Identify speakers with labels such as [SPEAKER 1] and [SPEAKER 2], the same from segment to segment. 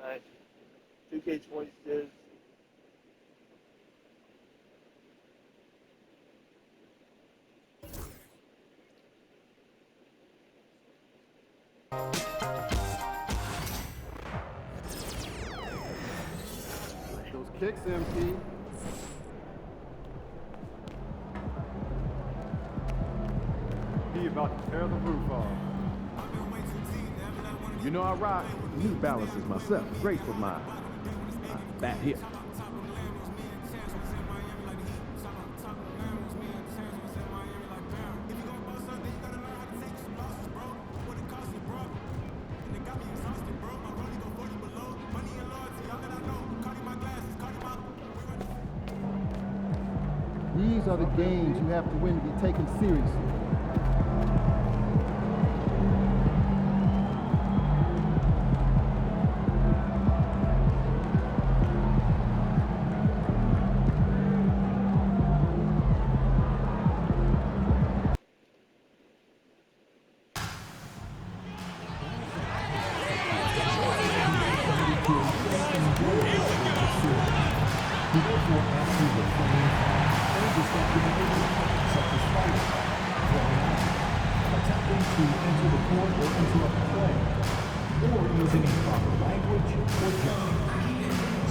[SPEAKER 1] Nice. 2K26.
[SPEAKER 2] Those kicks, MP. He about to tear the roof off. You know I rock New Balances myself. Grace with mine. Back here. These are the games you have to win to be taken seriously.
[SPEAKER 3] Attempting to enter the court or interrupt play, or using improper language or joking.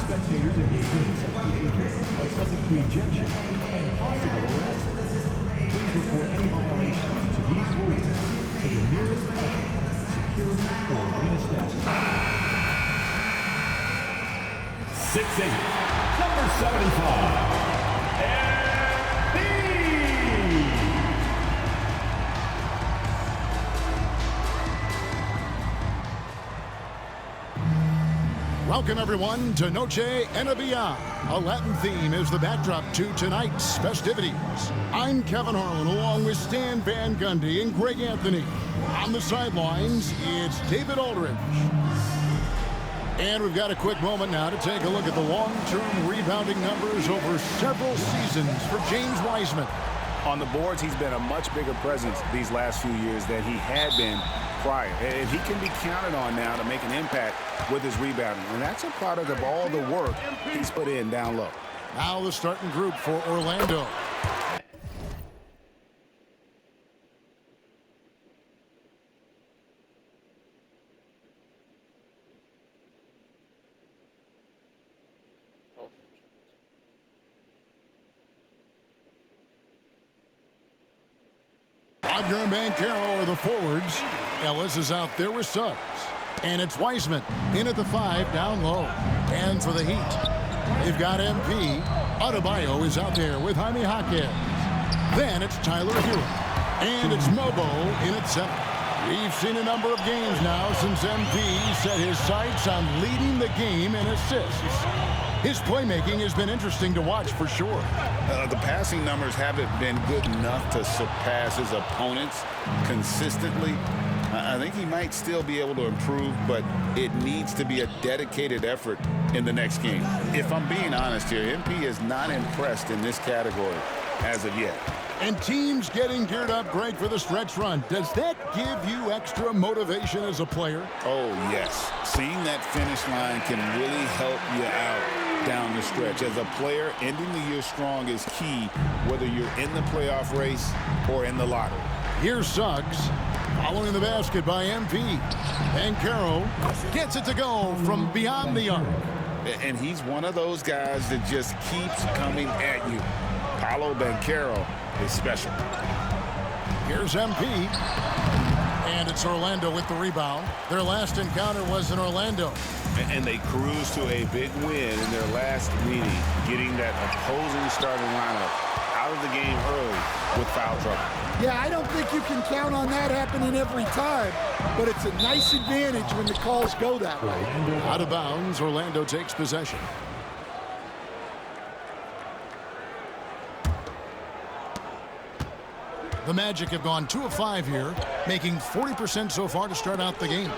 [SPEAKER 3] Spectators engaging in such behavior are subject to ejection and possible arrest. Please report any violations to these rules to the nearest security or arena staff. 6'8", number 75.
[SPEAKER 4] Welcome, everyone, to Noche and a Beyond. A Latin theme is the backdrop to tonight's festivities. I'm Kevin Harlan, along with Stan Van Gundy and Greg Anthony. On the sidelines, it's David Aldridge. And we've got a quick moment now to take a look at the long-term rebounding numbers over several seasons for James Wiseman.
[SPEAKER 5] On the boards, he's been a much bigger presence these last few years than he had been prior. And he can be counted on now to make an impact with his rebounding. And that's a product of all the work he's put in down low.
[SPEAKER 4] Now the starting group for Orlando. Wagner and MyCareer are the forwards. Ellis is out there with Suggs. And it's Wiseman in at the 5, down low. And for the Heat, they've got MP. Adebayo is out there with Jaime Jaquez. Then it's Tyler Hero. And it's Mobo in at 7. We've seen a number of games now since MP set his sights on leading the game in assists. His playmaking has been interesting to watch for sure.
[SPEAKER 5] The passing numbers haven't been good enough to surpass his opponents consistently. I think he might still be able to improve, but it needs to be a dedicated effort in the next game. If I'm being honest here, MP is not impressed in this category as of yet.
[SPEAKER 4] And teams getting geared up great for the stretch run. Does that give you extra motivation as a player?
[SPEAKER 5] Oh, yes. Seeing that finish line can really help you out down the stretch. As a player, ending the year strong is key, whether you're in the playoff race or in the lottery.
[SPEAKER 4] Here's Suggs, following the basket by MP. MyCareer gets it to go from beyond the arc.
[SPEAKER 5] And he's one of those guys that just keeps coming at you. Paolo MyCareer is special.
[SPEAKER 4] Here's MP. And it's Orlando with the rebound. Their last encounter was in Orlando.
[SPEAKER 5] And they cruise to a big win in their last meeting, getting that opposing starting lineup out of the game early with foul trouble.
[SPEAKER 6] Yeah, I don't think you can count on that happening every time, but it's a nice advantage when the calls go that way.
[SPEAKER 4] Out of bounds, Orlando takes possession. The Magic have gone 2 of 5 here, making 40% so far to start out the game.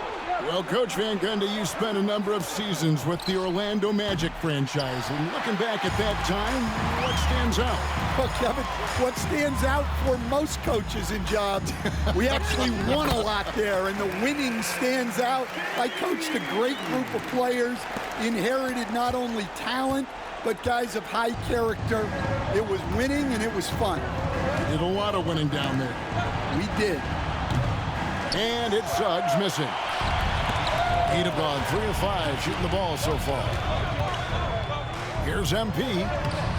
[SPEAKER 4] Well, Coach Van Gundy, you spent a number of seasons with the Orlando Magic franchise, and looking back at that time, what stands out?
[SPEAKER 6] Well, Kevin, what stands out for most coaches in jobs, we actually won a lot there, and the winning stands out. I coached a great group of players, inherited not only talent, but guys of high character. It was winning, and it was fun.
[SPEAKER 4] Did a lot of winning down there.
[SPEAKER 6] We did.
[SPEAKER 4] And it's Suggs missing. He'd have gone 3 of 5 shooting the ball so far. Here's MP.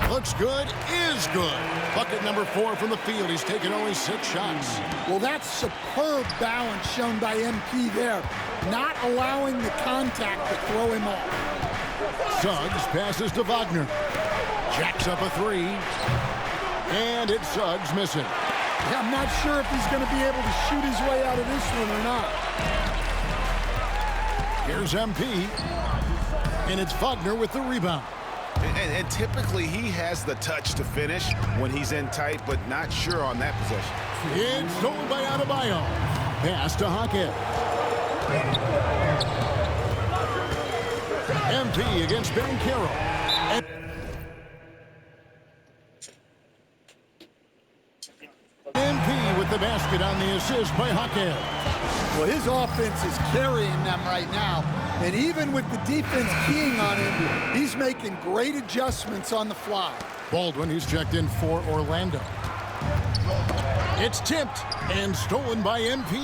[SPEAKER 4] Looks good, is good. Bucket number 4 from the field. He's taken only 6 shots.
[SPEAKER 6] Well, that's superb balance shown by MP there, not allowing the contact to throw him off.
[SPEAKER 4] Suggs passes to Wagner. Jacks up a 3. And it's Suggs missing.
[SPEAKER 6] Yeah, I'm not sure if he's going to be able to shoot his way out of this one or not.
[SPEAKER 4] Here's MP. And it's Wagner with the rebound.
[SPEAKER 5] And typically he has the touch to finish when he's in tight, but not sure on that possession.
[SPEAKER 4] It's stolen by Adebayo. Pass to Hackett. MP against Ben Carroll. And MP with the basket on the assist by Hackett.
[SPEAKER 6] Well, his offense is carrying them right now. And even with the defense keying on him, he's making great adjustments on the fly.
[SPEAKER 4] Baldwin, he's checked in for Orlando. It's tipped and stolen by MP.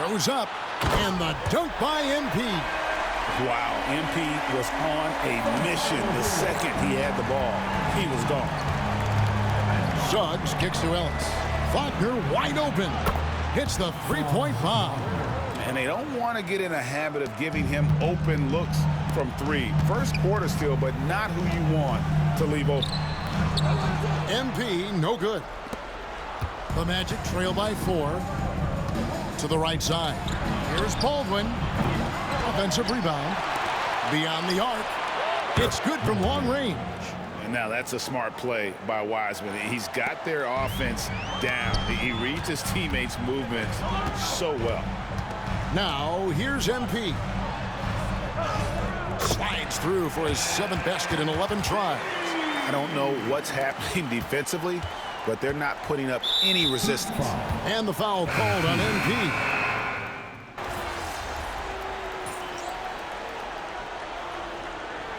[SPEAKER 4] Goes up, and the dunk by MP.
[SPEAKER 5] Wow, MP was on a mission the second he had the ball. He was gone.
[SPEAKER 4] Suggs kicks to Ellis. Wagner wide open. Hits the three-point bomb.
[SPEAKER 5] And they don't want to get in a habit of giving him open looks from 3. First quarter still, but not who you want to leave open.
[SPEAKER 4] MP, no good. The Magic trail by 4 to the right side. Here's Baldwin. Offensive rebound. Beyond the arc. It's good from long range.
[SPEAKER 5] And now that's a smart play by Wiseman. He's got their offense down. He reads his teammates' movements so well.
[SPEAKER 4] Now, here's MP. Slides through for his 7th basket in 11 tries.
[SPEAKER 5] I don't know what's happening defensively, but they're not putting up any resistance.
[SPEAKER 4] And the foul called on MP.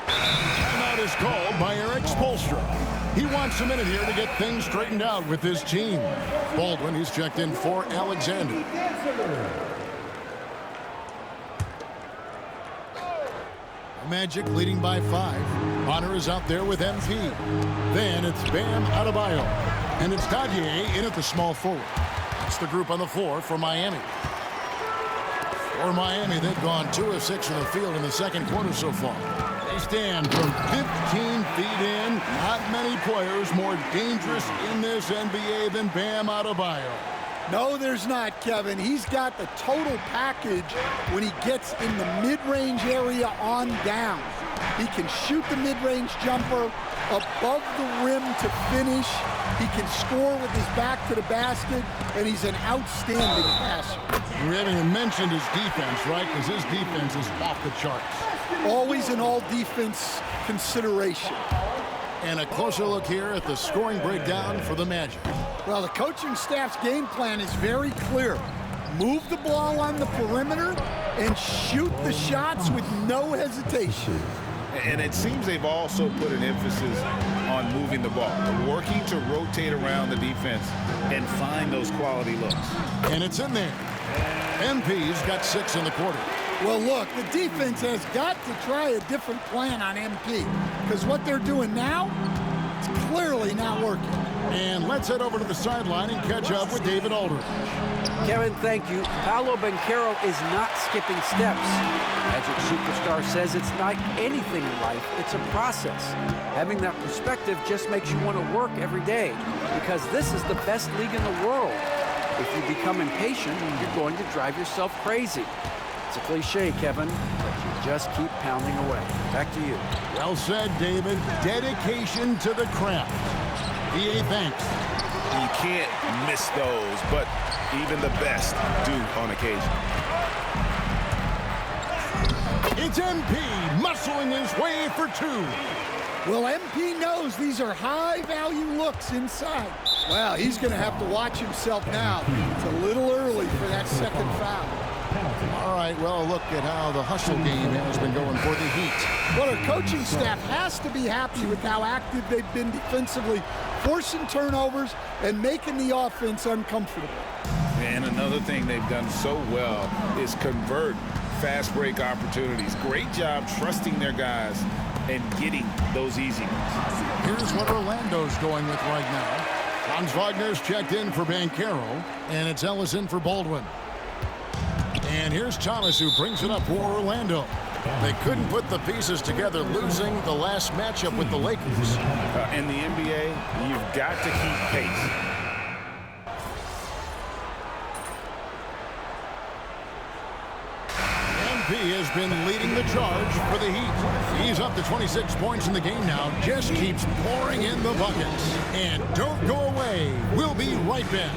[SPEAKER 4] Timeout is called by Eric Spoelstra. He wants a minute here to get things straightened out with his team. Baldwin, he's checked in for Alexander. Magic leading by 5. Bonner is out there with MP. Then it's Bam Adebayo. And it's Dadier in at the small forward. That's the group on the floor for Miami. For Miami, they've gone 2 of 6 from the field in the second quarter so far. They stand from 15 feet in. Not many players more dangerous in this NBA than Bam Adebayo.
[SPEAKER 6] No, there's not, Kevin. He's got the total package when he gets in the mid-range area on down. He can shoot the mid-range jumper above the rim to finish. He can score with his back to the basket, and he's an outstanding passer.
[SPEAKER 4] We haven't even mentioned his defense, right? Because his defense is off the charts.
[SPEAKER 6] Always an all-defense consideration.
[SPEAKER 4] And a closer look here at the scoring breakdown for the Magic.
[SPEAKER 6] Well, the coaching staff's game plan is very clear. Move the ball on the perimeter and shoot the shots with no hesitation.
[SPEAKER 5] And it seems they've also put an emphasis on moving the ball, working to rotate around the defense and find those quality looks.
[SPEAKER 4] And it's in there. MP's got 6 in the quarter.
[SPEAKER 6] Well, look, the defense has got to try a different plan on MP because what they're doing now, it's clearly not working.
[SPEAKER 4] And let's head over to the sideline and catch up with David Aldridge.
[SPEAKER 7] Kevin, thank you. Paolo Banchero is not skipping steps. Magic Superstar says it's like anything in life, it's a process. Having that perspective just makes you want to work every day because this is the best league in the world. If you become impatient, you're going to drive yourself crazy. It's a cliche, Kevin, but you just keep pounding away. Back to you.
[SPEAKER 4] Well said, David. Dedication to the craft. EA thanks.
[SPEAKER 5] You can't miss those, but even the best do on occasion.
[SPEAKER 4] It's MP muscling his way for 2.
[SPEAKER 6] Well, MP knows these are high-value looks inside. Well, he's going to have to watch himself now. It's a little early for that second foul.
[SPEAKER 4] All right, well, look at how the hustle game has been going for the Heat.
[SPEAKER 6] Well, our coaching staff has to be happy with how active they've been defensively, forcing turnovers and making the offense uncomfortable.
[SPEAKER 5] And another thing they've done so well is convert fast break opportunities. Great job trusting their guys and getting those easy ones.
[SPEAKER 4] Here's what Orlando's going with right now. Hans Wagner's checked in for Banchero, and it's Ellis in for Baldwin. And here's Thomas, who brings it up for Orlando. They couldn't put the pieces together, losing the last matchup with the Lakers.
[SPEAKER 5] In the NBA, you've got to keep pace.
[SPEAKER 4] MP has been leading the charge for the Heat. He's up to 26 points in the game now, just keeps pouring in the buckets. And don't go away. We'll be right back.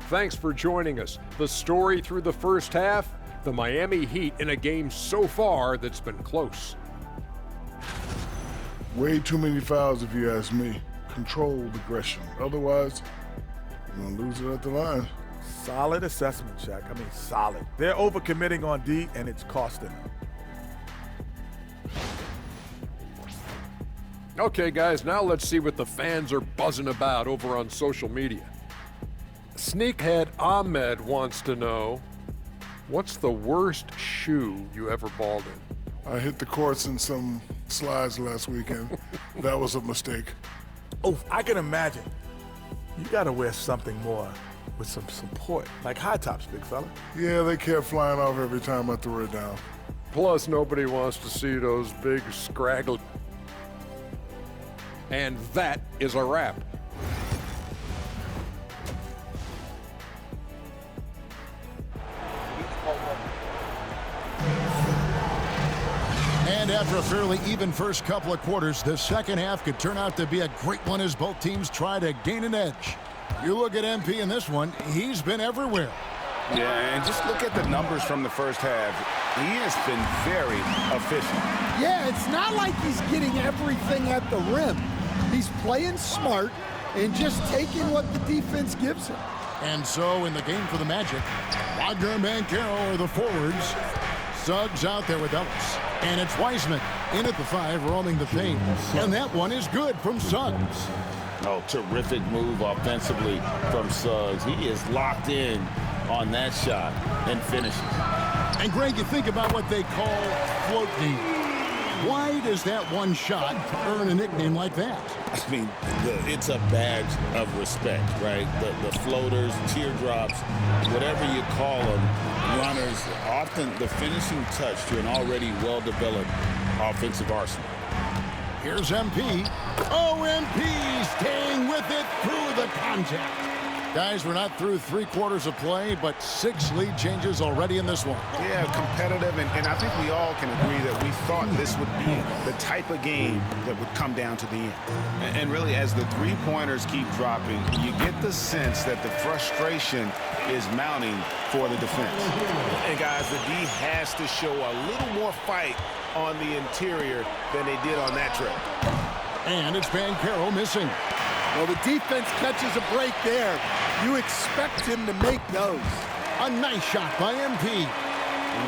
[SPEAKER 8] Thanks for joining us. The story through the first half, the Miami Heat in a game so far that's been close.
[SPEAKER 9] Way too many fouls if you ask me. Controlled aggression. Otherwise, you're going to lose it at the line.
[SPEAKER 1] Solid assessment, Shaq. I mean, solid. They're overcommitting on D, and it's costing them.
[SPEAKER 8] Okay, guys, now let's see what the fans are buzzing about over on social media. Sneakhead Ahmed wants to know, what's the worst shoe you ever balled in?
[SPEAKER 9] I hit the courts in some slides last weekend. That was a mistake.
[SPEAKER 1] Oh, I can imagine. You got to wear something more with some support, like high tops, big fella.
[SPEAKER 9] Yeah, they kept flying off every time I threw it down.
[SPEAKER 8] Plus, nobody wants to see those big scraggle. And that is a wrap.
[SPEAKER 4] And after a fairly even first couple of quarters, the second half could turn out to be a great one as both teams try to gain an edge. You look at MP in this one, he's been everywhere.
[SPEAKER 5] Yeah, and just look at the numbers from the first half. He has been very efficient.
[SPEAKER 6] Yeah, it's not like he's getting everything at the rim. He's playing smart and just taking what the defense gives him.
[SPEAKER 4] And so in the game for the Magic, Wagner and Banchero are the forwards. Suggs out there with Ellis. And it's Wiseman in at the 5, roaming the paint. And that one is good from Suggs.
[SPEAKER 5] Oh, terrific move offensively from Suggs. He is locked in on that shot and finishes.
[SPEAKER 4] And Greg, you think about what they call float game. Why does that one shot earn a nickname like that?
[SPEAKER 5] I mean, it's a badge of respect, right? The floaters, teardrops, whatever you call them, runners, often the finishing touch to an already well-developed offensive arsenal.
[SPEAKER 4] Here's MP. Oh, MP staying with it through the contact. Guys, we're not through 3 quarters of play, but 6 lead changes already in this one.
[SPEAKER 10] Yeah, competitive, and I think we all can agree that we thought this would be the type of game that would come down to the end.
[SPEAKER 5] And really, as the three-pointers keep dropping, you get the sense that the frustration is mounting for the defense.
[SPEAKER 10] And guys, the D has to show a little more fight on the interior than they did on that trip.
[SPEAKER 4] And it's Banchero missing.
[SPEAKER 6] Well, the defense catches a break there. You expect him to make those.
[SPEAKER 4] A nice shot by MP.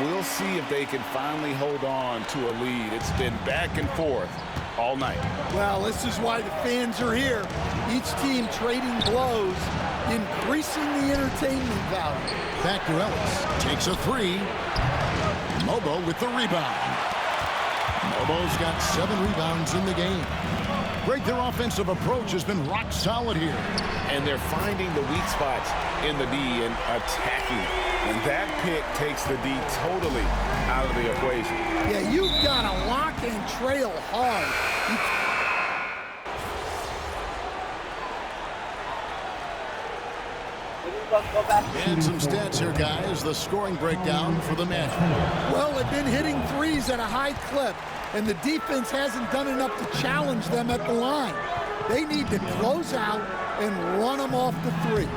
[SPEAKER 5] We'll see if they can finally hold on to a lead. It's been back and forth all night.
[SPEAKER 6] Well, this is why the fans are here. Each team trading blows, increasing the entertainment value.
[SPEAKER 4] Back to Ellis. Takes a 3. Mobo with the rebound. Mobo's got 7 rebounds in the game. Greg, their offensive approach has been rock solid here.
[SPEAKER 5] And they're finding the weak spots in the D and attacking. And that pick takes the D totally out of the equation.
[SPEAKER 6] Yeah, you've got to lock and trail hard.
[SPEAKER 4] And some stats here, guys. The scoring breakdown for the Magic.
[SPEAKER 6] Well, they've been hitting threes at a high clip, and the defense hasn't done enough to challenge them at the line. They need to close out and run them off the three.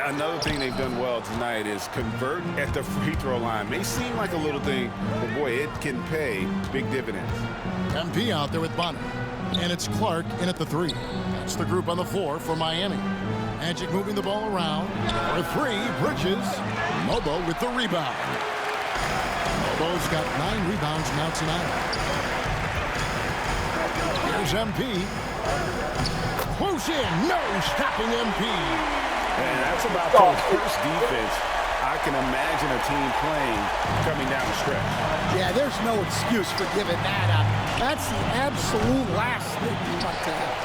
[SPEAKER 10] Another thing they've done well tonight is convert at the free throw line. May seem like a little thing, but boy, it can pay big dividends.
[SPEAKER 4] MP out there with Bonner. And it's Clark in at the three. That's the group on the floor for Miami. Magic moving the ball around. For three, Bridges. Mobo with the rebound. Mobo's got 9 rebounds now tonight. Here's MP. Close in. No stopping MP.
[SPEAKER 10] And that's about the first defense I can imagine a team playing coming down the stretch.
[SPEAKER 6] Yeah, there's no excuse for giving that up. That's the absolute last thing you want to have.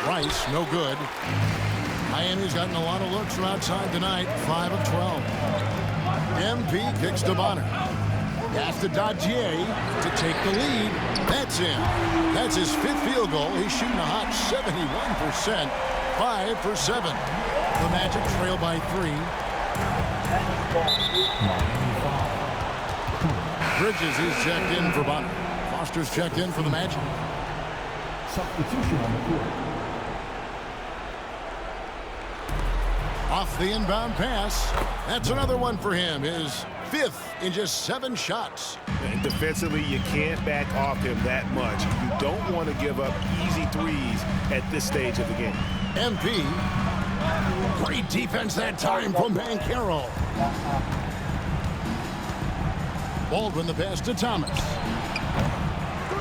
[SPEAKER 4] Rice, no good. Miami's gotten a lot of looks from outside tonight, 5 of 12. MP kicks to Bonner. Pass to Dadier to take the lead. That's in. That's his 5th field goal. He's shooting a hot 71%. 5 for 7. The Magic trail by 3. Bridges is checked in for Bonner. Foster's checked in for the Magic.
[SPEAKER 3] Substitution on the court.
[SPEAKER 4] Off the inbound pass. That's another one for him. His 5th in just 7 shots.
[SPEAKER 10] Defensively, you can't back off him that much. You don't want to give up easy threes at this stage of the game.
[SPEAKER 4] MP. Great defense that time from Banchero. Baldwin the pass to Thomas.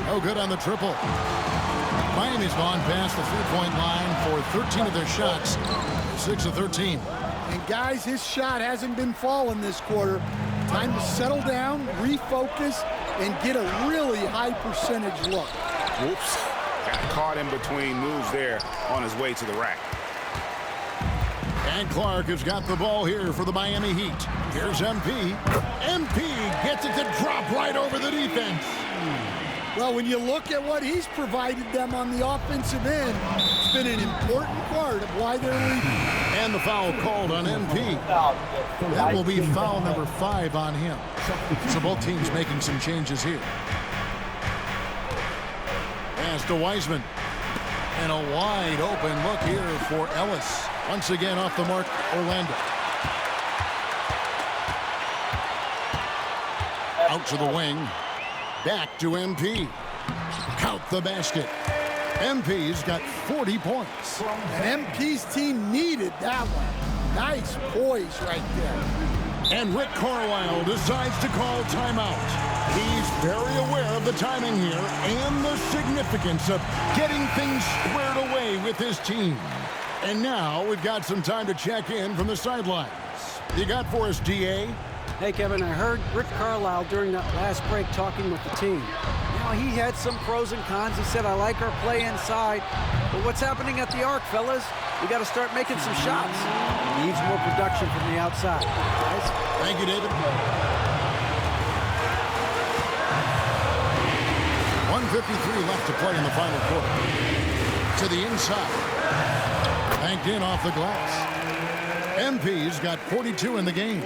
[SPEAKER 4] No good on the triple. Miami's gone past the 3-point line for 13 of their shots. 6 of 13.
[SPEAKER 6] And guys, his shot hasn't been falling this quarter. Time to settle down, refocus, and get a really high percentage look.
[SPEAKER 10] Whoops. Got caught in between moves there on his way to the rack.
[SPEAKER 4] And Clark has got the ball here for the Miami Heat. Here's MP. MP gets it to drop right over the defense.
[SPEAKER 6] Well, when you look at what he's provided them on the offensive end, it's been an important part of why they're leading.
[SPEAKER 4] And the foul called on MP. That will be foul number 5 on him. So both teams making some changes here. Pass to Wiseman. And a wide open look here for Ellis. Once again off the mark, Orlando. Out to the wing. Back to MP. Count the basket. MP's got 40 points.
[SPEAKER 6] And MP's team needed that one. Nice poise right there.
[SPEAKER 4] And Rick Carlisle decides to call timeout. He's very aware of the timing here and the significance of getting things squared away with his team. And now we've got some time to check in from the sidelines. You got for us, DA?
[SPEAKER 7] Hey, Kevin, I heard Rick Carlisle during that last break talking with the team. You know, he had some pros and cons. He said, I like our play inside. But what's happening at the arc, fellas? We got to start making some shots. He needs more production from the outside. Guys?
[SPEAKER 4] Thank you, David. 1:53 left to play in the final quarter. To the inside. Banked in off the glass. MP's got 42 in the game.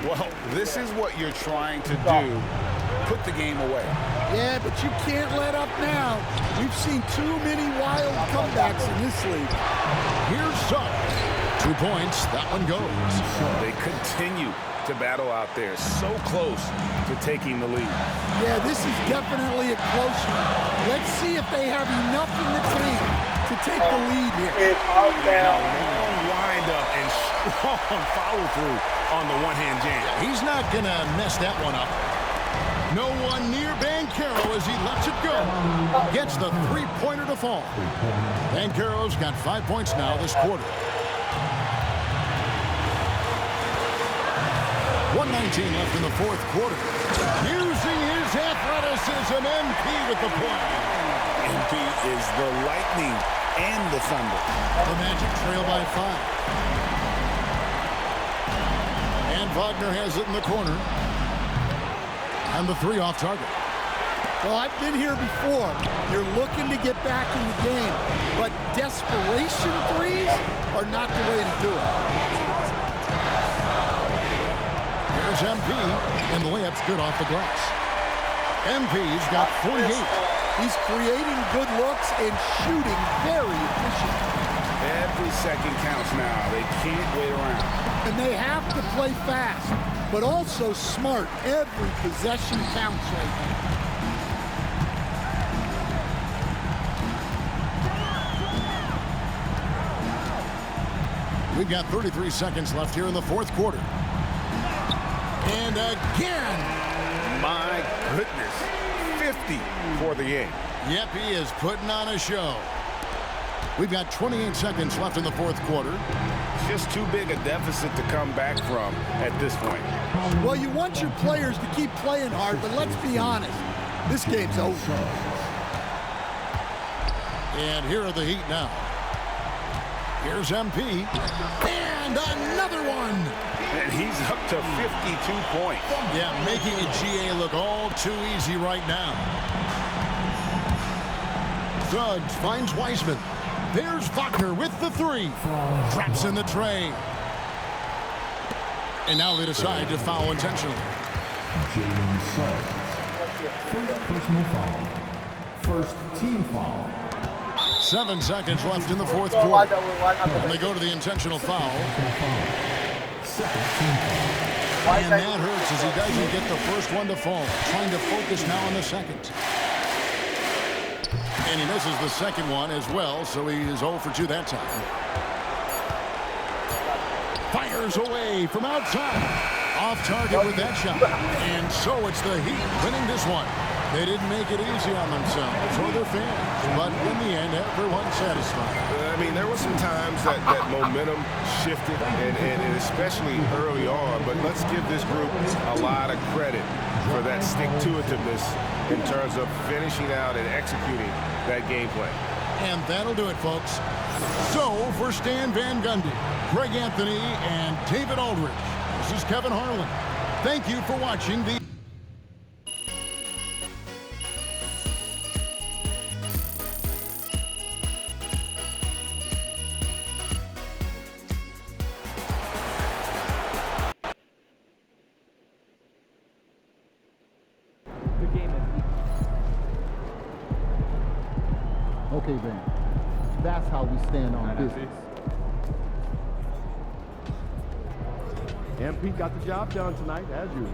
[SPEAKER 5] Well, this is what you're trying to do. Put the game away.
[SPEAKER 6] Yeah, but you can't let up now. We've seen too many wild comebacks in this league.
[SPEAKER 4] Here's Suggs. 2 points. That one goes.
[SPEAKER 10] They continue to battle out there. So close to taking the lead.
[SPEAKER 6] Yeah, this is definitely a close one. Let's see if they have enough in the tank to take the lead here.
[SPEAKER 10] Long wind up and strong follow through on the one-hand jam.
[SPEAKER 4] He's not going to mess that one up. No one near Banchero as he lets it go. Gets the 3-pointer to fall. Banchero's got 5 points now this quarter. 1:19 left in the 4th quarter. Using his athleticism, MP with the point.
[SPEAKER 10] MP is the lightning and the thunder.
[SPEAKER 4] The Magic trail by 5. And Wagner has it in the corner. And the 3 off target.
[SPEAKER 6] Well, I've been here before. You're looking to get back in the game, but desperation threes are not the way to do it.
[SPEAKER 4] Here's MP, and the layup's good off the glass. MP's got 48.
[SPEAKER 6] He's creating good looks and shooting very efficient.
[SPEAKER 10] Every second counts now. They can't wait around.
[SPEAKER 6] And they have to play fast, but also smart. Every possession counts right now.
[SPEAKER 4] We've got 33 seconds left here in the fourth quarter. And again.
[SPEAKER 10] My goodness. 50 for the game.
[SPEAKER 4] Yep, he is putting on a show. We've got 28 seconds left in the fourth quarter.
[SPEAKER 10] It's just too big a deficit to come back from at this point.
[SPEAKER 6] Well, you want your players to keep playing hard, but let's be honest. This game's over.
[SPEAKER 4] And here are the Heat now. Here's MP. And another one.
[SPEAKER 10] And he's up to 52 points.
[SPEAKER 4] Yeah, making a GA look all too easy right now. Suggs finds Wiseman. There's Wagner with the three. Traps in the tray. And now they decide to foul intentionally.
[SPEAKER 3] Jalen Suggs. First personal foul. First team foul.
[SPEAKER 4] 7 seconds left in the fourth quarter. And they go to the intentional foul.
[SPEAKER 3] Second team foul.
[SPEAKER 4] And that hurts as he doesn't get the first one to fall. Trying to focus now on the second. And he misses the second one as well, so he is 0 for 2 that time. Fires away from outside. Off target with that shot. And so it's the Heat winning this one. They didn't make it easy on themselves or their fans, but in the end, everyone's satisfied.
[SPEAKER 10] I mean, there were some times that momentum shifted, and especially early on, but let's give this group a lot of credit for that stick-to-itiveness in terms of finishing out and executing that game plan.
[SPEAKER 4] And that'll do it, folks. So, for Stan Van Gundy, Greg Anthony, and David Aldridge, this is Kevin Harlan. Thank you for watching the...
[SPEAKER 11] Okay, then. That's how we stand on business.
[SPEAKER 2] MP got the job done tonight, as usual.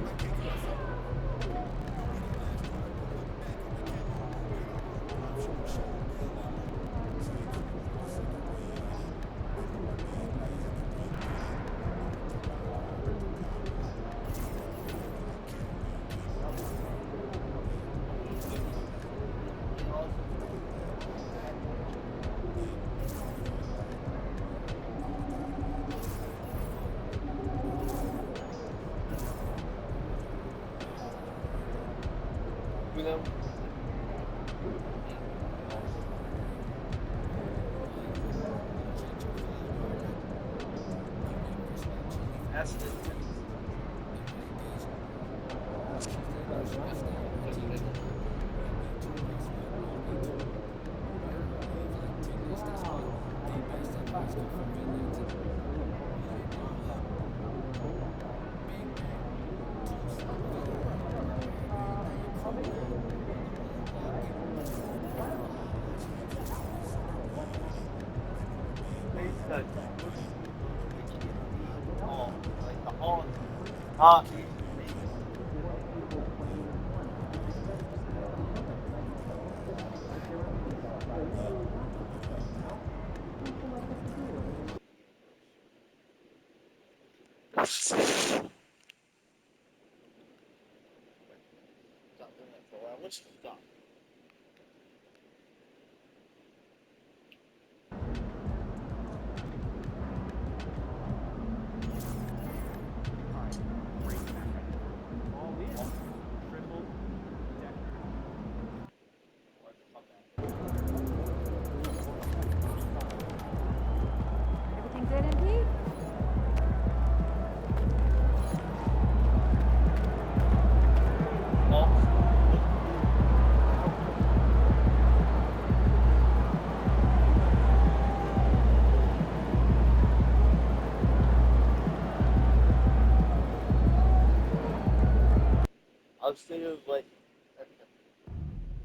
[SPEAKER 12] I'll stay with like.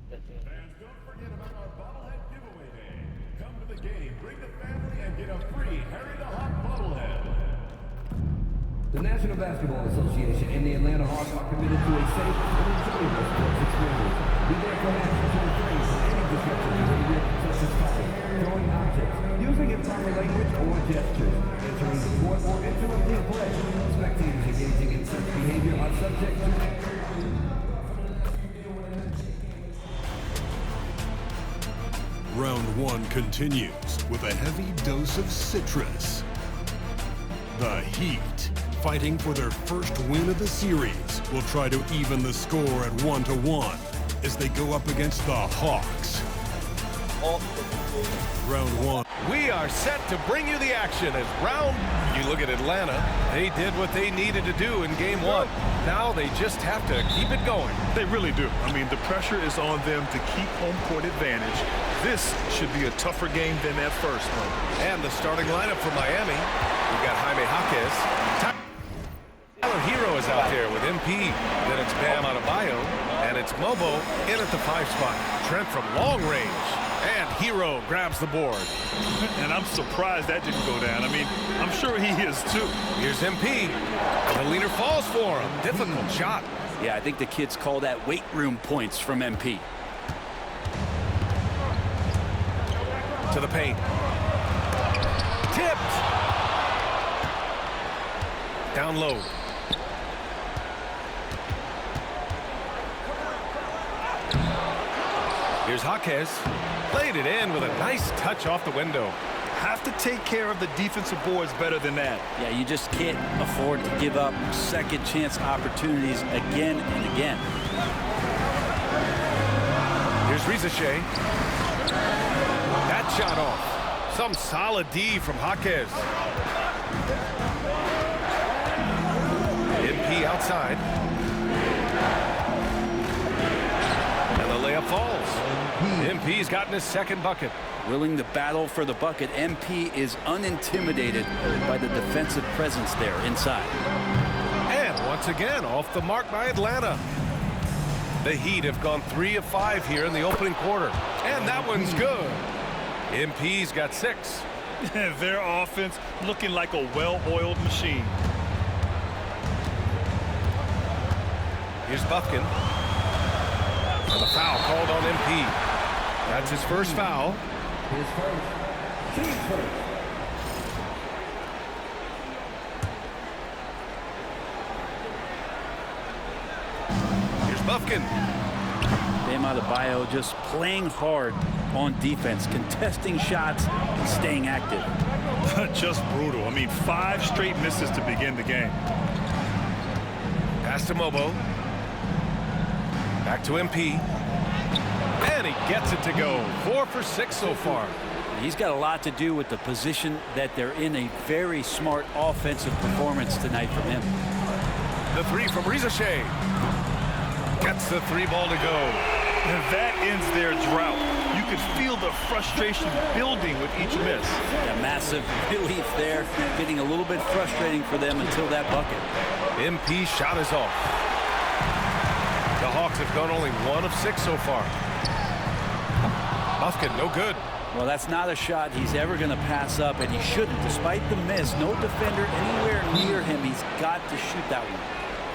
[SPEAKER 3] Fans, don't forget about our bobblehead giveaway day. Come to the game, bring the family, and get a free Harry the Hawk bobblehead.
[SPEAKER 13] The National Basketball Association and the Atlanta Hawks are committed to a safe and enjoyable sports experience. We therefore ask you to refrain from any disruptive behavior such as fighting, throwing objects, using improper language or gestures, entering the court or interrupting play. Spectators engaging in such behavior are subject to...
[SPEAKER 14] Round one continues with a heavy dose of citrus. The Heat, fighting for their first win of the series, will try to even the score at 1-1 as they go up against the Hawks. Round one.
[SPEAKER 15] We are set to bring you the action as you look at Atlanta, they did what they needed to do in game one. Now they just have to keep it going.
[SPEAKER 16] They really do. I mean, the pressure is on them to keep home court advantage. This should be a tougher game than that first one.
[SPEAKER 15] And the starting lineup for Miami, we've got Jaime Jaquez. Tyler Hero is out there with MP. Then it's Bam Adebayo, and it's Mobo in at the 5 spot. Trent from long range. And Hero grabs the board.
[SPEAKER 16] And I'm surprised that didn't go down. I mean, I'm sure he is too.
[SPEAKER 15] Here's MP. The leader falls for him. Difficult shot.
[SPEAKER 7] Yeah, I think the kids call that weight room points from MP.
[SPEAKER 15] To the paint. Tipped. Down low. Here's Jaquez. Played it in with a nice touch off the window.
[SPEAKER 16] Have to take care of the defensive boards better than that.
[SPEAKER 7] Yeah, you just can't afford to give up second chance opportunities again and again.
[SPEAKER 15] Here's Rizashe. That shot off. Some solid D from Jaquez. MP outside. And the layup falls. MP's gotten his second bucket.
[SPEAKER 7] Willing to battle for the bucket, MP is unintimidated by the defensive presence there inside.
[SPEAKER 15] And once again, off the mark by Atlanta. The Heat have gone 3 of 5 here in the opening quarter. And that one's good. MP's got 6.
[SPEAKER 16] Their offense looking like a well-oiled machine.
[SPEAKER 15] Here's Buffkin. And the foul called on MP. That's his first foul.
[SPEAKER 13] His first. Team first.
[SPEAKER 15] Here's Buffkin.
[SPEAKER 7] Bam Adebayo just playing hard on defense, contesting shots and staying active.
[SPEAKER 16] Just brutal. I mean, 5 straight misses to begin the game.
[SPEAKER 15] Pass to Mobo. Back to MP. And he gets it to go. 4 for 6 so far.
[SPEAKER 7] He's got a lot to do with the position that they're in. A very smart offensive performance tonight from him.
[SPEAKER 15] The 3 from Rizashe. Gets the 3 ball to go.
[SPEAKER 16] And that ends their drought. You could feel the frustration building with each miss.
[SPEAKER 7] A massive relief there. Getting a little bit frustrating for them until that bucket.
[SPEAKER 15] MP shot is off. The Hawks have gone only 1 of 6 so far. Buffkin, no good.
[SPEAKER 7] Well, that's not a shot he's ever going to pass up, and he shouldn't. Despite the miss, no defender anywhere near him. He's got to shoot that one.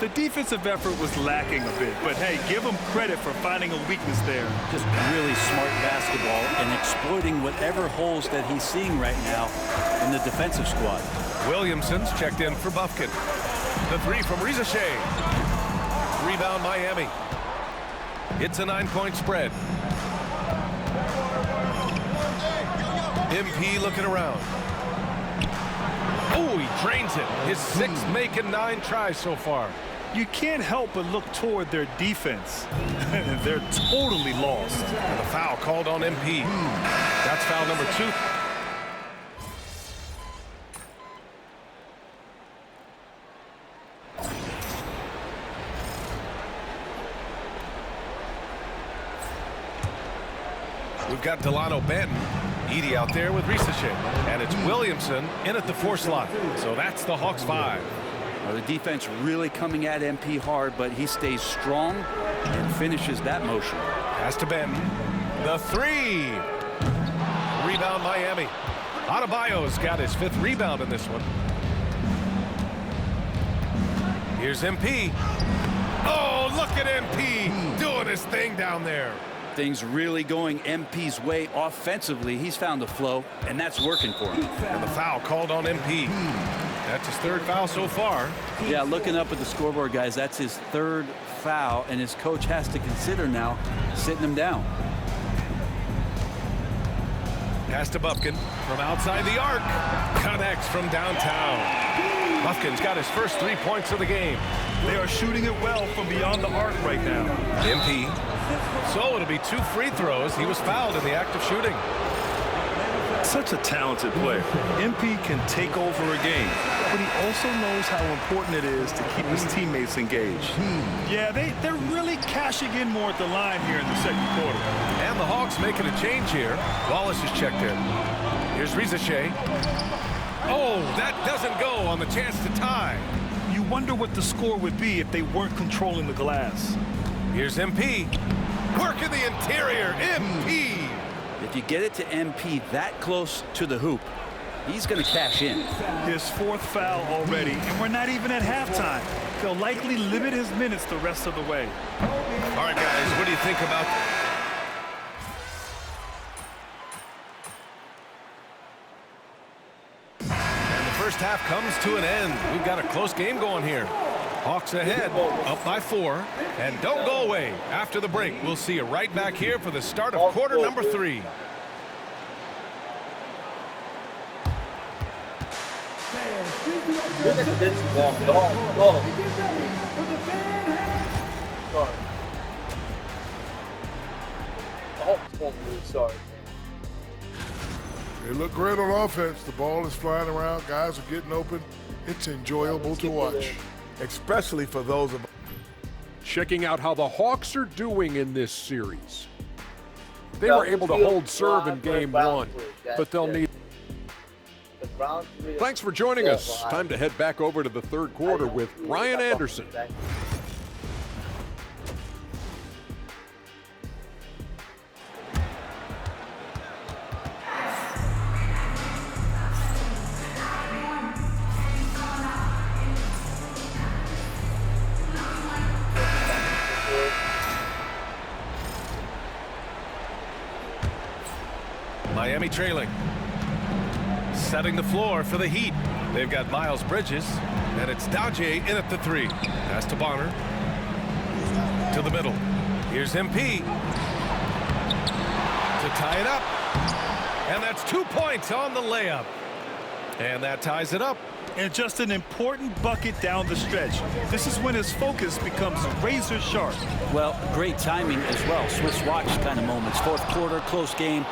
[SPEAKER 16] The defensive effort was lacking a bit, but hey, give him credit for finding a weakness there.
[SPEAKER 7] Just really smart basketball and exploiting whatever holes that he's seeing right now in the defensive squad.
[SPEAKER 15] Williamson's checked in for Buffkin. The 3 from Rizashe. Rebound Miami. It's a 9-point spread. MP looking around. Oh, he drains it. His 6th make and 9 tries so far.
[SPEAKER 16] You can't help but look toward their defense. They're totally lost.
[SPEAKER 15] And the foul called on MP. That's foul number 2. We've got Delano Banton. Edie out there with Rizashe. And it's Williamson in at the 4 slot. So that's the Hawks 5.
[SPEAKER 7] Well, the defense really coming at MP hard, but he stays strong and finishes that motion.
[SPEAKER 15] Pass to Ben. The three. Rebound Miami. Adebayo's got his 5th rebound in this one. Here's MP. Oh, look at MP doing his thing down there.
[SPEAKER 7] Things really going MP's way offensively. He's found the flow, and that's working for him.
[SPEAKER 15] And the foul called on MP. That's his 3rd foul so far.
[SPEAKER 7] Yeah, looking up at the scoreboard, guys, that's his 3rd foul, and his coach has to consider now sitting him down.
[SPEAKER 15] Pass to Bufkin from outside the arc. Connects from downtown. Bufkin's got his first 3 points of the game.
[SPEAKER 16] They are shooting it well from beyond the arc right now.
[SPEAKER 15] MP. So it'll be 2 free throws. He was fouled in the act of shooting.
[SPEAKER 16] Such a talented player. MP can take over a game, but he also knows how important it is to keep his teammates engaged. Yeah, they're really cashing in more at the line here in the 2nd quarter.
[SPEAKER 15] And the Hawks making a change here. Wallace is checked in. Here's Rizachet. Oh, that doesn't go on the chance to tie.
[SPEAKER 16] You wonder what the score would be if they weren't controlling the glass.
[SPEAKER 15] Here's MP. Work in the interior. MP.
[SPEAKER 7] If you get it to MP that close to the hoop, he's going to cash in.
[SPEAKER 16] His 4th foul already, and we're not even at halftime. They'll likely limit his minutes the rest of the way.
[SPEAKER 15] All right, guys, what do you think about... And the first half comes to an end. We've got a close game going here. Hawks ahead, up by 4, and don't go away. After the break, we'll see you right back here for the start of quarter number 3.
[SPEAKER 9] They look great on offense. The ball is flying around. Guys are getting open. It's enjoyable to watch.
[SPEAKER 1] Especially for those of...
[SPEAKER 8] Checking out how the Hawks are doing in this series. They were able to hold serve in game 1, but they'll need... Thanks for joining us. Time to head back over to the 3rd quarter with Brian Anderson.
[SPEAKER 15] Miami trailing. Setting the floor for the Heat. They've got Miles Bridges, and it's Dodge in at the 3. Pass to Bonner. To the middle. Here's MP. To tie it up. And that's 2 points on the layup. And that ties it up.
[SPEAKER 16] And just an important bucket down the stretch. This is when his focus becomes razor sharp.
[SPEAKER 7] Well, great timing as well. Swiss watch kind of moments. 4th quarter, close game.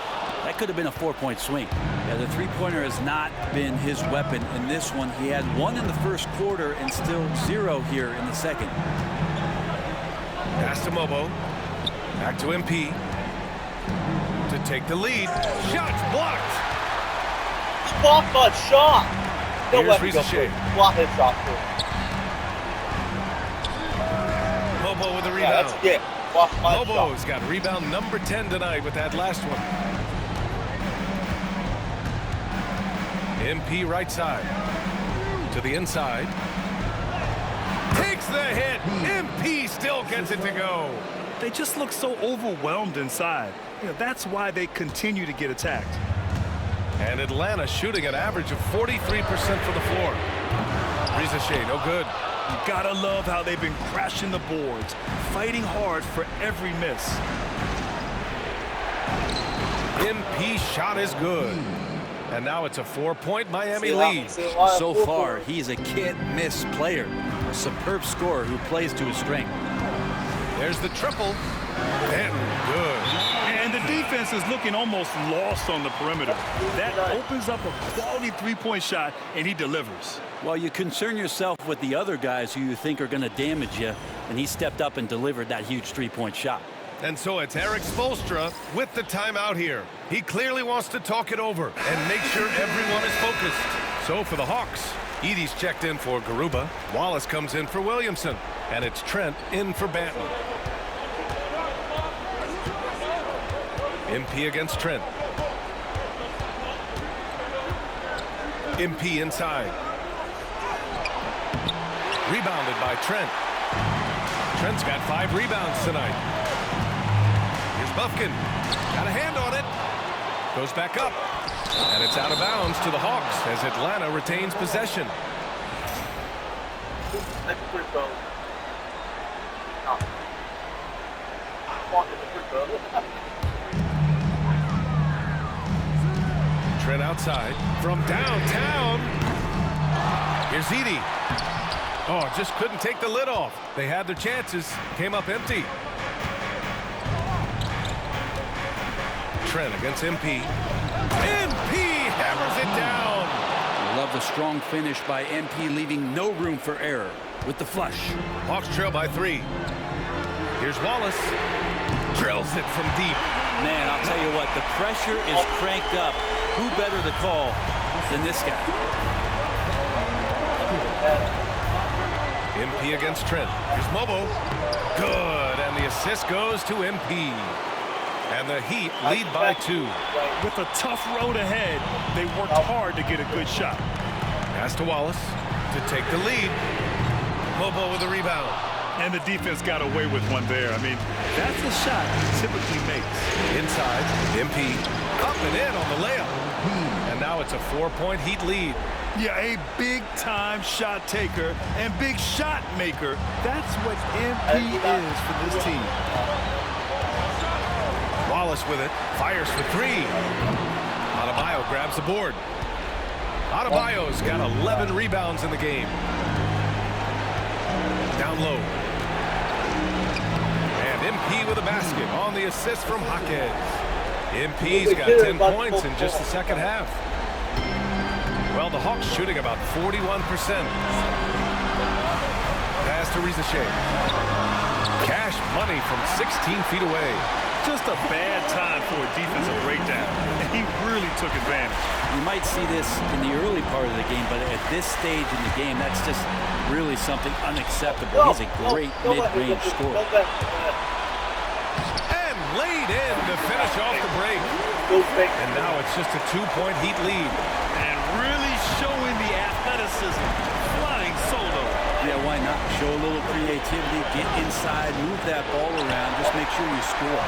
[SPEAKER 7] That could have been a 4-point swing. Yeah, the 3-pointer has not been his weapon in this one. He had 1 in the 1st quarter and still 0 here in the 2nd.
[SPEAKER 15] Pass to Mobo. Back to MP. To take the lead. Shots blocked.
[SPEAKER 12] Block that shot. No
[SPEAKER 15] Here's
[SPEAKER 12] way to go
[SPEAKER 15] Rizachet.
[SPEAKER 12] through. Block his shot through.
[SPEAKER 15] Mobo with a rebound.
[SPEAKER 12] Yeah, that's it. Block my
[SPEAKER 15] Mobo's got rebound number 10 tonight with that last one. MP right side. To the inside. Takes the hit. MP still gets it to go.
[SPEAKER 16] They just look so overwhelmed inside. That's why they continue to get attacked.
[SPEAKER 15] And Atlanta shooting an average of 43% for the floor. Rizachet, no good.
[SPEAKER 16] You gotta love how they've been crashing the boards, fighting hard for every miss.
[SPEAKER 15] MP shot is good. And now it's a 4-point Miami lead.
[SPEAKER 7] So far, he's a can't-miss player. A superb scorer who plays to his strength.
[SPEAKER 15] There's the triple. And good.
[SPEAKER 16] And the defense is looking almost lost on the perimeter. That opens up a quality 3-point shot, and he delivers.
[SPEAKER 7] Well, you concern yourself with the other guys who you think are going to damage you, and he stepped up and delivered that huge 3-point shot.
[SPEAKER 15] And so it's Eric Spoelstra with the timeout here. He clearly wants to talk it over and make sure everyone is focused. So for the Hawks, Edie's checked in for Garuba. Wallace comes in for Williamson. And it's Trent in for Banton. MP against Trent. MP inside. Rebounded by Trent. Trent's got 5 rebounds tonight. Here's Buffkin. Got a hand on it. Goes back up. And it's out of bounds to the Hawks as Atlanta retains possession. Trent outside from downtown. Here's Edie. Oh, just couldn't take the lid off. They had their chances. Came up empty. Trent against MP. MP hammers it down.
[SPEAKER 7] I love the strong finish by MP, leaving no room for error with the flush.
[SPEAKER 15] Hawks trail by 3. Here's Wallace. Drills it from deep.
[SPEAKER 17] Man, I'll tell you what, the pressure is cranked up. Who better to call than this guy?
[SPEAKER 15] MP against Trent. Here's Mobo. Good, and the assist goes to MP. And the Heat lead by 2.
[SPEAKER 16] With a tough road ahead, they worked hard to get a good shot.
[SPEAKER 15] Pass to Wallace to take the lead. Mobo with a rebound.
[SPEAKER 16] And the defense got away with one there. I mean, that's a shot he typically makes.
[SPEAKER 15] Inside, MP up and in on the layup. And now it's a 4-point Heat lead.
[SPEAKER 16] Yeah, a big-time shot taker and big shot maker. That's what MP is for this team.
[SPEAKER 15] Wallace with it, fires for 3. Adebayo grabs the board. Adebayo's got 11 rebounds in the game. Down low. And MP with a basket on the assist from Jaquez. MP's got 10 points in just the second half. Well, the Hawks shooting about 41%. Pass to Rizachet. Cash money from 16 feet away.
[SPEAKER 16] Just a bad time for a defensive breakdown. And he really took advantage.
[SPEAKER 17] You might see this in the early part of the game, but at this stage in the game, that's just really something unacceptable. He's a great mid-range scorer.
[SPEAKER 15] And laid in to finish off the break. And now it's just a 2-point Heat lead.
[SPEAKER 16] And really showing the athleticism. Flying solo.
[SPEAKER 17] Yeah, why not? Show a little creativity, get inside, move that ball around, just make sure you score.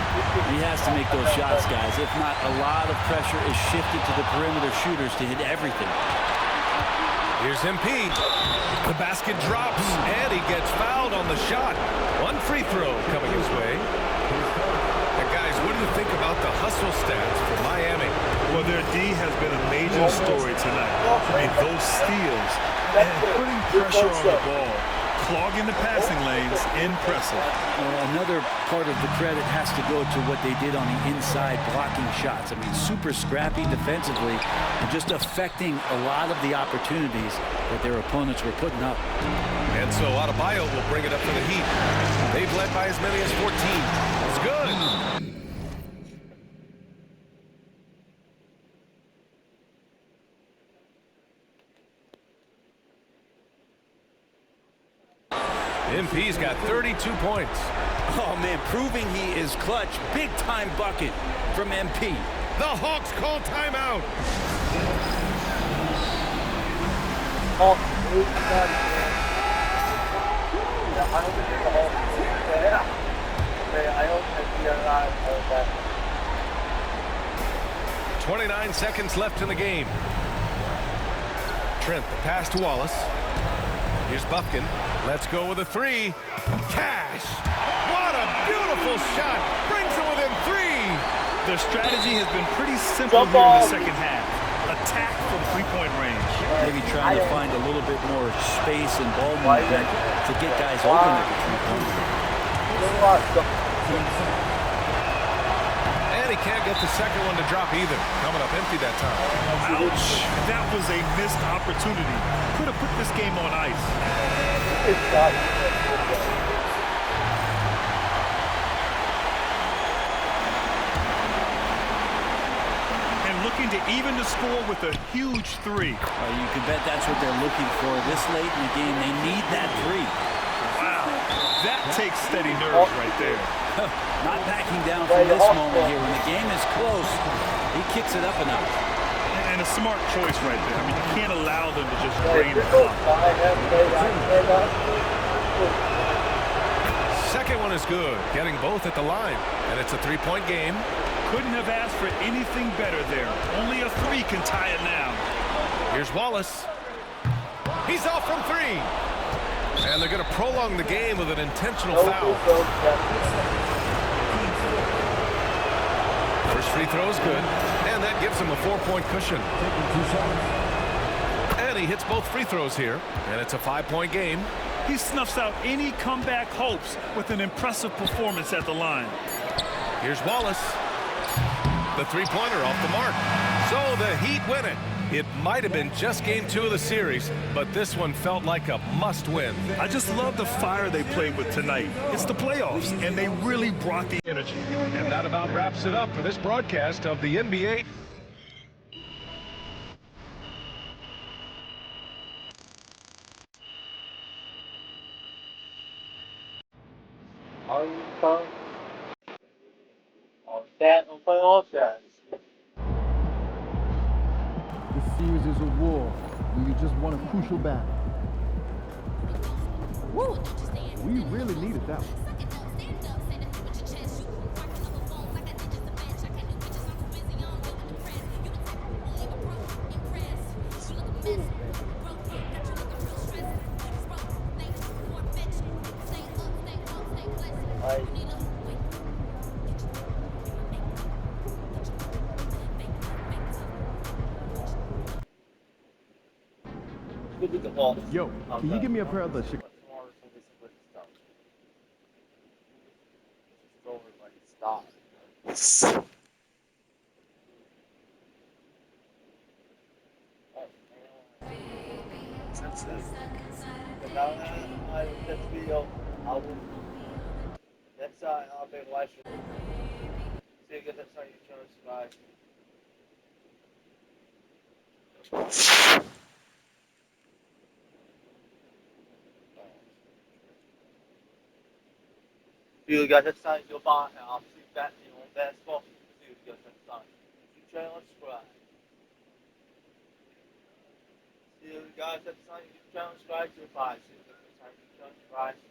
[SPEAKER 17] He has to make those shots, guys. If not, a lot of pressure is shifted to the perimeter shooters to hit everything.
[SPEAKER 15] Here's MP. The basket drops, and he gets fouled on the shot. 1 free throw coming his way. And guys, what do you think about the hustle stats for Miami?
[SPEAKER 16] Well, their D has been a major story tonight. I mean, those steals and putting pressure on the ball, clogging the passing lanes, impressive.
[SPEAKER 17] Another part of the credit has to go to what they did on the inside blocking shots. I mean, super scrappy defensively and just affecting a lot of the opportunities that their opponents were putting up.
[SPEAKER 15] And so Adebayo will bring it up for the Heat. They've led by as many as 14. It's good. MP's got 32 points.
[SPEAKER 17] Oh, man, proving he is clutch. Big-time bucket from MP.
[SPEAKER 15] The Hawks call timeout. Yeah. 29 seconds left in the game. Trent, the pass to Wallace. Here's Buffkin. Let's go with a 3. Cash. What a beautiful shot. Brings it within 3.
[SPEAKER 16] Their strategy has been pretty simple here in the second half. Attack from 3-point range.
[SPEAKER 17] Maybe trying to find a little bit more space and ball movement to get guys open at the 3-point.
[SPEAKER 15] And he can't get the second one to drop either. Coming up empty that time.
[SPEAKER 16] Ouch. That was a missed opportunity. Could have put this game on ice. And looking looking to even the score with a huge three.
[SPEAKER 17] You can bet that's what they're looking for this late in the game. They need that three.
[SPEAKER 16] Wow, that takes steady nerves right there.
[SPEAKER 17] Not backing down from this moment here. When the game is close, he kicks it up a notch.
[SPEAKER 16] And a smart choice right there. I mean, you can't allow them to just drain the clock.
[SPEAKER 15] Second one is good, getting both at the line. And it's a three-point game.
[SPEAKER 16] Couldn't have asked for anything better there. Only a three can tie it now.
[SPEAKER 15] Here's Wallace. He's off from three. And they're going to prolong the game with an intentional foul. First free throw is good, and that gives him a 4-point cushion. And he hits both free throws here, and it's a 5-point game.
[SPEAKER 16] He snuffs out any comeback hopes with an impressive performance at the line.
[SPEAKER 15] Here's Wallace. The three-pointer off the mark. So the Heat win it. It might have been just game 2 of the series, but this one felt like a must-win.
[SPEAKER 16] I just love the fire they played with tonight. It's the playoffs, and they really brought the energy.
[SPEAKER 8] And that about wraps it up for this broadcast of the NBA.
[SPEAKER 11] This series is a war. We just won a crucial battle. Woo! We really needed that one. Yo, can you give me a pair of the Chicago?
[SPEAKER 12] I'll be live stream. See you guys next time. Bye. See you guys next time. You'll find I'll see you back on basketball. See you guys next time. Channel and subscribe. See you guys next time. Channel and subscribe. See you guys next time. Channel and subscribe.